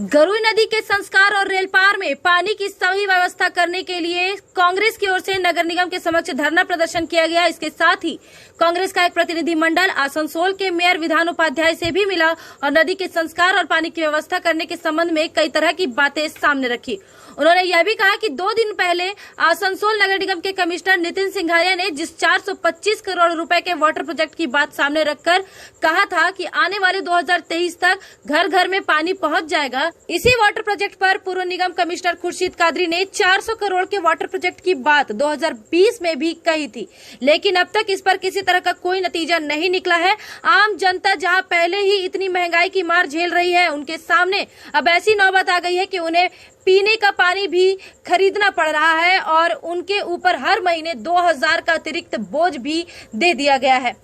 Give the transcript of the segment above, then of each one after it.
गरुई नदी के संस्कार और रेलपार में पानी की सही व्यवस्था करने के लिए कांग्रेस की ओर से नगर निगम के समक्ष धरना प्रदर्शन किया गया। इसके साथ ही कांग्रेस का एक प्रतिनिधि मंडल आसनसोल के मेयर विधान उपाध्याय से भी मिला और नदी के संस्कार और पानी की व्यवस्था करने के संबंध में कई तरह की बातें सामने रखी। उन्होंने यह भी कहा कि 2 दिन पहले आसनसोल नगर निगम के कमिश्नर नितिन सिंघानिया ने जिस 425 करोड़ रुपए के वाटर प्रोजेक्ट की बात सामने रखकर कहा था कि आने वाले 2023 तक घर घर में पानी पहुंच जाएगा, इसी वाटर प्रोजेक्ट पर पूर्व निगम कमिश्नर खुर्शीद कादरी ने 400 करोड़ के वाटर प्रोजेक्ट की बात 2020 में भी कही थी, लेकिन अब तक इस पर किसी तरह का कोई नतीजा नहीं निकला है। आम जनता जहां पहले ही इतनी महंगाई की मार झेल रही है, उनके सामने अब ऐसी नौबत आ गई है कि उन्हें पीने का पानी भी खरीदना पड़ रहा है और उनके ऊपर हर महीने 2000 का अतिरिक्त बोझ भी दे दिया गया है।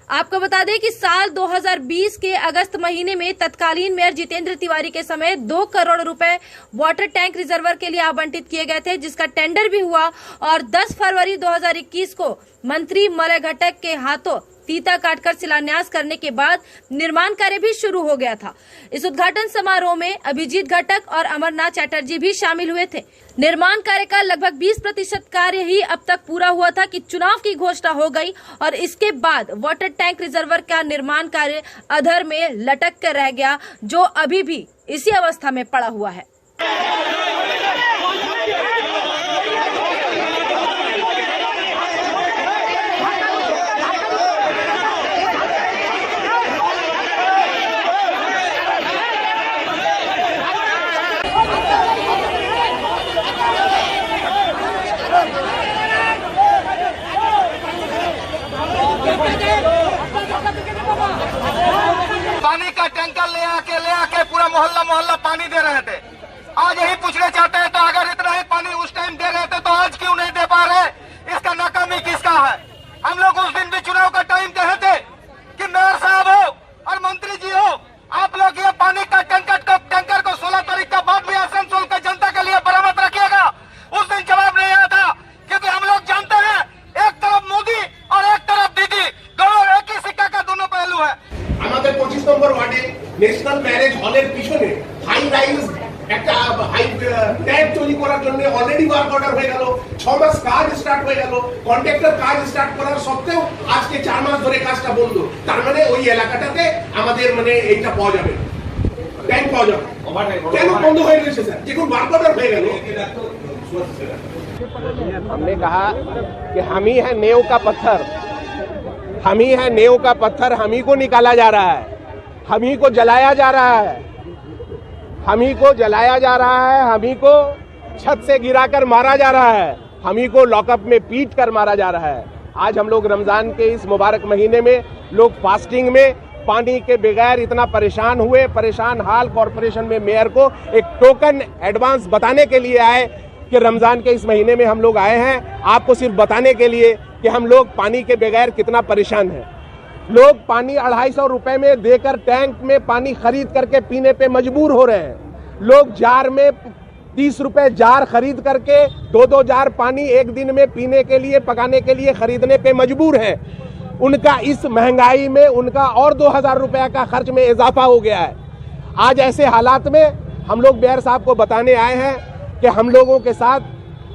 आपको बता दें कि साल 2020 के अगस्त महीने में तत्कालीन मेयर जितेंद्र तिवारी के समय 2 करोड़ रुपए वाटर टैंक रिजर्वर के लिए आवंटित किए गए थे, जिसका टेंडर भी हुआ और 10 फरवरी 2021 को मंत्री मलय घटक के हाथों फीता काटकर शिलान्यास करने के बाद निर्माण कार्य भी शुरू हो गया था। इस उद्घाटन समारोह में अभिजीत घटक और अमरनाथ चैटर्जी भी शामिल हुए थे। निर्माण कार्य का लगभग 20% कार्य ही अब तक पूरा हुआ था कि चुनाव की घोषणा हो गई और इसके बाद वाटर टैंक रिजर्वर का निर्माण कार्य अधर में लटक कर रह गया, जो अभी भी इसी अवस्था में पड़ा हुआ है। पानी का टैंकर ले आके पूरा मोहल्ला पानी दे रहे थे। आज यही पूछना चाहते हैं, तो अगर इतना ही पानी उस टाइम दे रहे थे तो आज क्यों नहीं दे पा रहे? इसका नाकामी किसका है? हम लोग उस दिन भी चुनाव का टाइम कहे थे कि मेयर साहब हो और मंत्री जी हो, आप लोग ये पानी का टैंकर को 16 तारीख का बाद भी आसनसोल के जनता के लिए बरामद रखिएगा। उस दिन जवाब नहीं आया था, क्योंकि हम लोग जानते हैं एक तरफ मोदी और एक तरफ दीदी, दोनों एक ही सिक्का का दोनों पहलू है। আমাদের 25 নম্বর ওয়ার্ডে ন্যাশনাল ম্যারেজ হলের পিছনে হাই রাইজ একটা হাই ট্যাঙ্ক তৈরি করার জন্য অলরেডি ওয়ার্ক অর্ডার হয়ে গেল। 6 মাস কাজ স্টার্ট হয়ে গেল। কন্ট্রাক্টর কাজ স্টার্ট করার সত্ত্বেও আজকে 4 মাস ধরে কাজটা বন্ধ। তার মানে ওই এলাকাটাতে আমাদের মানে এইটা পাওয়া যাবে, ট্যাঙ্ক পাওয়া যাবে। কেন বন্ধ হয়ে গেছে স্যার? যখন ওয়ার্ক অর্ডার হয়ে গেল। हमने कहा कि हम ही है नेव का पत्थर, हम ही है नेव का पत्थर, हम ही को निकाला जा रहा है, हम ही को जलाया जा रहा है, हम ही को जलाया जा रहा है, हम ही को छत से गिराकर मारा जा रहा है, हम ही को लॉकअप में पीट कर मारा जा रहा है। आज हम लोग रमजान के इस मुबारक महीने में लोग फास्टिंग में पानी के बगैर इतना परेशान हुए, परेशान हाल कॉर्पोरेशन में मेयर को एक टोकन एडवांस बताने के लिए आए कि रमजान के इस महीने में हम लोग आए हैं आपको सिर्फ बताने के लिए कि हम लोग पानी के बगैर कितना परेशान हैं। लोग पानी 250 रुपए में देकर टैंक में पानी खरीद करके पीने पे मजबूर हो रहे हैं। लोग जार में 30 रुपए जार खरीद करके 2-2 जार पानी एक दिन में पीने के लिए, पकाने के लिए खरीदने पे मजबूर हैं। उनका इस महंगाई में उनका और 2000 रुपया का खर्च में इजाफा हो गया है। आज ऐसे हालात में हम लोग मेयर साहब को बताने आए हैं कि हम लोगों के साथ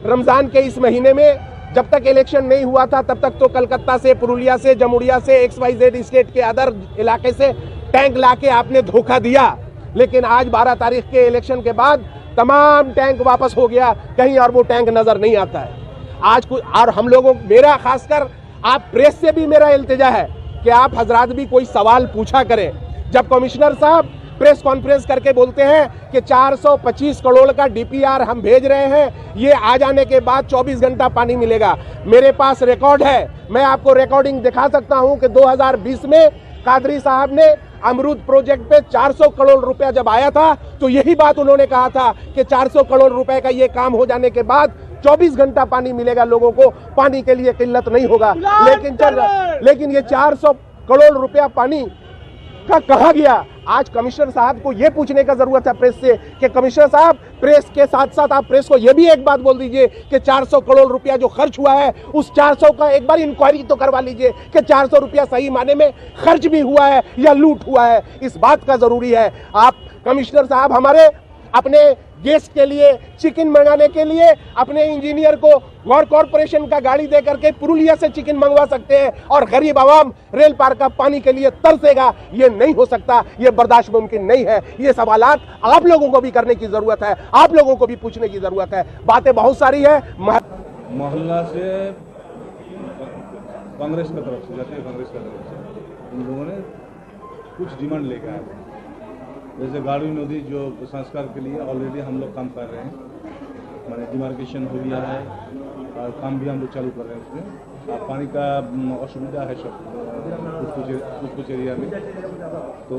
रमजान के इस महीने में जब तक इलेक्शन नहीं हुआ था तब तक तो कलकत्ता से, पुरुलिया से, जमुड़िया से, XYZ स्टेट के अदर इलाके से टैंक लाके आपने धोखा दिया, लेकिन आज 12 तारीख के इलेक्शन के बाद तमाम टैंक वापस हो गया, कहीं और वो टैंक नजर नहीं आता है। आज कुछ और हम लोगों, मेरा खासकर आप प्रेस से भी मेरा इल्तिजा है कि आप हजरात भी कोई सवाल पूछा करें। जब कमिश्नर साहब प्रेस कॉन्फ्रेंस करके बोलते हैं कि 425 करोड़ का DPR हम भेज रहे हैं, ये आ जाने के बाद 24 घंटा पानी मिलेगा। मेरे पास रिकॉर्ड है, मैं आपको रिकॉर्डिंग दिखा सकता हूं कि 2020 में कादरी साहब ने अमरूद प्रोजेक्ट पे 400 करोड़ रुपया जब आया था तो यही बात उन्होंने कहा था कि 400 करोड़ रुपए का ये काम हो जाने के बाद 24 घंटा पानी मिलेगा, लोगों को पानी के लिए किल्लत नहीं होगा। लेकिन ये 400 करोड़ रुपया पानी का कहा गया? आज कमिश्नर साहब को यह पूछने का जरूरत है प्रेस से कि कमिश्नर साहब, प्रेस के साथ साथ आप प्रेस को यह भी एक बात बोल दीजिए कि 400 करोड़ रुपया जो खर्च हुआ है उस 400 का एक बार इंक्वायरी तो करवा लीजिए कि 400 रुपया सही माने में खर्च भी हुआ है या लूट हुआ है। इस बात का जरूरी है। आप कमिश्नर साहब हमारे अपने गैस के लिए, चिकन मंगाने के लिए अपने इंजीनियर को गौर कॉरपोरेशन का गाड़ी दे करके पुरुलिया से चिकन मंगवा सकते हैं और गरीब आवाम रेल पार का पानी के लिए तरसेगा। ये नहीं हो सकता, ये बर्दाश्त मुमकिन नहीं है। ये सवालात आप लोगों को भी करने की जरूरत है, आप लोगों को भी पूछने की जरूरत है। बातें बहुत सारी है। मोहल्ला से कांग्रेस की तरफ से, जातीय कांग्रेस की तरफ से उन लोगों ने कुछ डिमांड लेकर आए। जैसे गाड़ी नदी जो संस्कार के लिए ऑलरेडी हम लोग काम कर रहे हैं, माने डिमार्केशन हो गया है और काम भी हम लोग चालू कर रहे हैं उसमें। और पानी का असुविधा है सब कुछ एरिया में, तो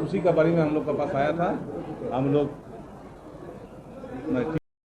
उसी का बारे में हम लोग का पास आया था। हम लोग